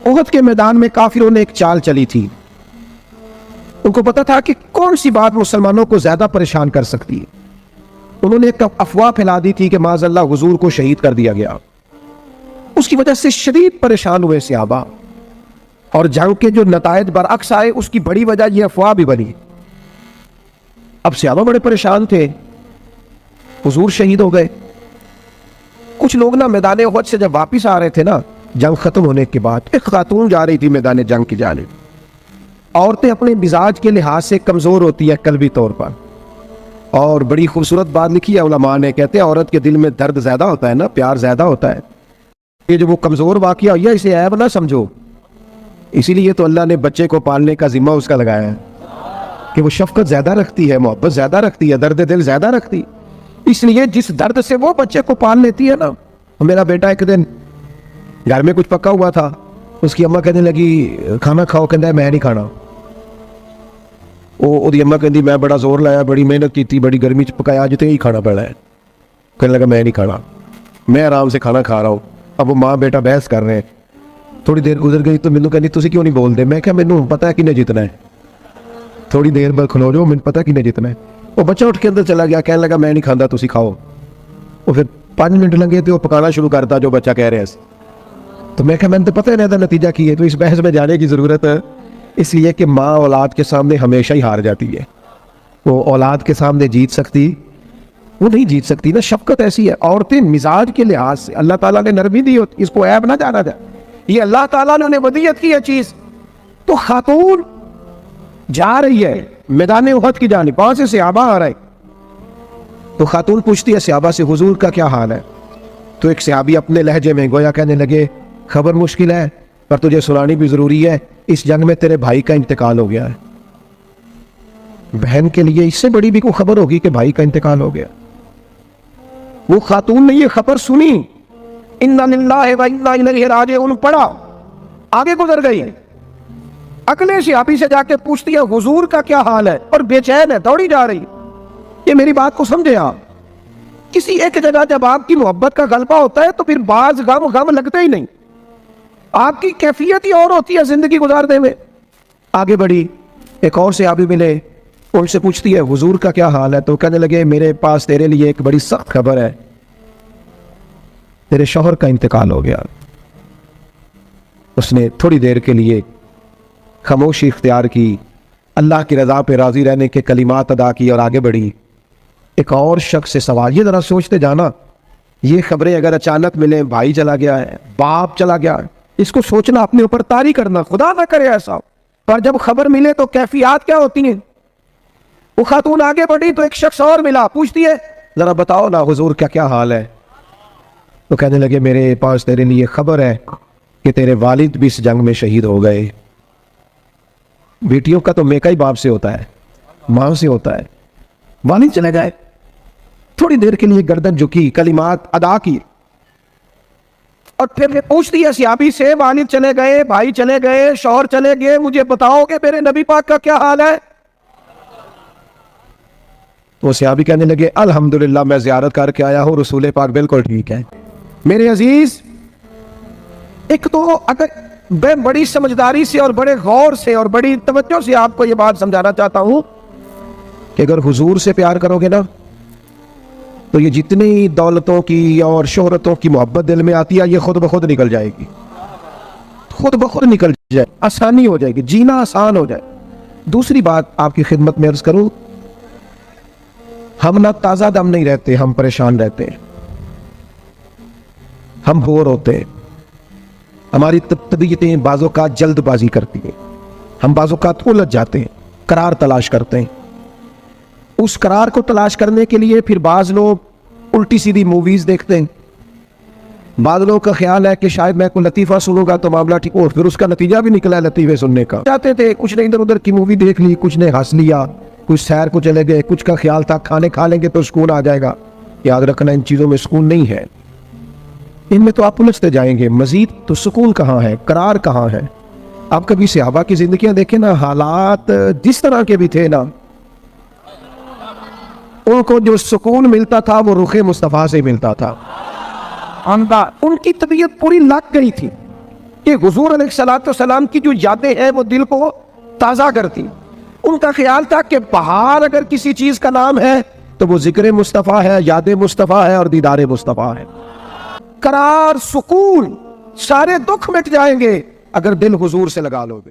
احد کے میدان میں کافروں نے ایک چال چلی تھی. ان کو پتا تھا کہ کون سی بات مسلمانوں کو زیادہ پریشان کر سکتی ہے. انہوں نے ایک افواہ پھیلا دی تھی کہ معاذ اللہ حضور کو شہید کر دیا گیا. اس کی وجہ سے شدید پریشان ہوئے صحابہ, اور جنگ کے جو نتائج برعکس آئے اس کی بڑی وجہ یہ افواہ بھی بنی. اب صحابہ بڑے پریشان تھے, حضور شہید ہو گئے. کچھ لوگ نا میدان احد سے جب واپس آ رہے تھے نا جنگ ختم ہونے کے بعد, ایک خاتون جا رہی تھی میدان جنگ کی جانب. عورتیں اپنے مزاج کے لحاظ سے کمزور ہوتی ہے قلبی طور پر, اور بڑی خوبصورت بات لکھی ہے علماء نے, کہتے ہیں عورت کے دل میں درد زیادہ ہوتا ہے نا, پیار زیادہ ہوتا ہے. یہ جو وہ کمزور واقعہ ہوا اسے عیب نہ سمجھو. اسی لیے تو اللہ نے بچے کو پالنے کا ذمہ اس کا لگایا ہے کہ وہ شفقت زیادہ رکھتی ہے, محبت زیادہ رکھتی ہے, درد دل زیادہ رکھتی. اس لیے جس درد سے وہ بچے کو پال لیتی ہے نا. میرا بیٹا ایک دن گھر میں کچھ پکا ہوا تھا, اس کی اماں کہنے لگی کھانا کھاؤ, کہتا ہے میں نہیں کھانا. وہ اماں کہتی میں بڑا زور لایا, بڑی محنت کی تھی, بڑی گرمی چ پکایا, آج تو یہی کھانا پڑا ہے. کہنے لگا میں نہیں کھانا, میں آرام سے کھانا کھا رہا ہوں. اب وہ ماں بیٹا بحث کر رہے ہیں. تھوڑی دیر گزر گئی تو مینوں کہنی تسی کیوں نہیں بول دے. میں کہا مینوں پتا ہے کنے جتنا ہے, تھوڑی دیر بعد کھلو جاؤ, مینوں پتا کنے جتنا ہے. وہ بچہ اٹھ کے اندر چلا گیا, کہنے لگا میں نہیں کھانا, تسی کھاؤ. وہ پھر 5 منٹ لگے تو وہ پکانا شروع کرتا جو بچہ کہہ رہے ہیں. تو میں کہا میں نے تو پتہ نہیں تھا نتیجہ کی ہے, تو اس بحث میں جانے کی ضرورت ہے. اس لیے کہ ماں اولاد کے سامنے ہمیشہ ہی ہار جاتی ہے. وہ اولاد کے سامنے جیت سکتی, وہ نہیں جیت سکتی نا. شفقت ایسی ہے. عورتیں مزاج کے لحاظ سے اللہ تعالیٰ نے نرمی دی ہوتی, اس کو عیب نہ جانا جائے. یہ اللہ تعالیٰ نے انہیں ودیت کی ہے چیز. تو خاتون جا رہی ہے میدان احد کی جانب, وہاں سے صحابہ آ رہے. تو خاتون پوچھتی ہے صحابہ سے حضور کا کیا حال ہے. تو ایک صحابی اپنے لہجے میں گویا کہنے لگے خبر مشکل ہے پر تجھے سنانی بھی ضروری ہے, اس جنگ میں تیرے بھائی کا انتقال ہو گیا ہے. بہن کے لیے اس سے بڑی بھی کوئی خبر ہوگی کہ بھائی کا انتقال ہو گیا. وہ خاتون نے یہ خبر سنی, انا للہ و انا الیہ راجعون پڑھا, آگے گزر گئی. اگلے صحابی سے جا کے پوچھتی ہے حضور کا کیا حال ہے, اور بے چین ہے, دوڑی جا رہی. یہ میری بات کو سمجھے آپ. کسی ایک جگہ جب آپ کی محبت کا غلبہ ہوتا ہے تو پھر بعض غم لگتے ہی نہیں. آپ کی کیفیت ہی اور ہوتی ہے زندگی گزارنے میں. آگے بڑھی, ایک اور صحابی ملے, ان سے پوچھتی ہے حضور کا کیا حال ہے. تو کہنے لگے میرے پاس تیرے لیے ایک بڑی سخت خبر ہے, تیرے شوہر کا انتقال ہو گیا. اس نے تھوڑی دیر کے لیے خاموشی اختیار کی, اللہ کی رضا پہ راضی رہنے کے کلمات ادا کی اور آگے بڑھی. ایک اور شخص سے سوال, یہ ذرا سوچتے جانا, یہ خبریں اگر اچانک ملیں, بھائی چلا گیا ہے, باپ چلا گیا ہے, اس کو سوچنا, اپنے اوپر طاری کرنا, خدا نہ کرے ایسا. پر جب خبر ملے تو کیفیات کیا ہوتی ہیں. وہ خاتون آگے بڑھی تو ایک شخص اور ملا, پوچھتی ہے ذرا بتاؤ نا حضور کا کیا حال ہے. تو کہنے لگے میرے پاس تیرے لیے خبر ہے کہ تیرے والد بھی اس جنگ میں شہید ہو گئے. بیٹیوں کا تو میکا ہی باپ سے ہوتا ہے, ماں سے ہوتا ہے. والد چلے گئے. تھوڑی دیر کے لیے گردن جھکی, کلمات ادا کی, اور پھر پوچھتی ہے صحابی سے والد چلے گئے, بھائی چلے گئے, شوہر چلے گئے, مجھے بتاؤ کہ میرے نبی پاک کا کیا حال ہے. تو صحابی کہنے لگے الحمدللہ میں زیارت کر کے آیا ہوں, رسول پاک بالکل ٹھیک ہے. میرے عزیز, ایک تو اگر میں بڑی سمجھداری سے اور بڑے غور سے اور بڑی توجہ سے آپ کو یہ بات سمجھانا چاہتا ہوں کہ اگر حضور سے پیار کرو گے نا تو یہ جتنی دولتوں کی اور شہرتوں کی محبت دل میں آتی ہے یہ خود بخود نکل جائے گی, خود بخود نکل جائے, آسانی ہو جائے گی, جینا آسان ہو جائے. دوسری بات آپ کی خدمت میں عرض کروں, ہم نہ تازہ دم نہیں رہتے, ہم پریشان رہتے ہیں, ہم بور ہوتے ہیں, ہماری طبیعتیں بعض اوقات جلد بازی کرتی ہیں, ہم بعض اوقات الجھ جاتے ہیں, قرار تلاش کرتے ہیں. اس قرار کو تلاش کرنے کے لیے پھر بعض لوگ الٹی سیدھی موویز دیکھتے ہیں. بعض لوگوں کا خیال ہے کہ شاید میں کوئی لطیفہ سنوں گا تو معاملہ ٹھیک ہو, پھر اس کا نتیجہ بھی نکلا ہے لطیفے سننے کا. چاہتے تھے کچھ نے ادھر ادھر کی مووی دیکھ لی, کچھ نے ہنس لیا, کچھ سیر کو چلے گئے, کچھ کا خیال تھا کھانے کھا لیں گے تو سکون آ جائے گا. یاد رکھنا ان چیزوں میں سکون نہیں ہے, ان میں تو آپ الجھتے جائیں گے. مزید تو سکون کہاں ہے, قرار کہاں ہے. آپ کبھی صحابہ کی زندگیاں دیکھیں نا, حالات جس طرح کے بھی تھے نا, ان کو جو سکون ملتا تھا وہ رخ مصطفیٰ سے ملتا تھا. ان کی طبیعت پوری لگ گئی تھی, کہ حضور علیہ الصلوۃ والسلام کی جو یادیں ہیں وہ دل کو تازہ کرتی. ان کا خیال تھا کہ بہار اگر کسی چیز کا نام ہے تو وہ ذکر مصطفیٰ ہے، یاد مصطفیٰ ہے اور دیدار مصطفیٰ ہے. قرار، سکون، سارے دکھ مٹ جائیں گے اگر دل حضور سے لگا لو گے.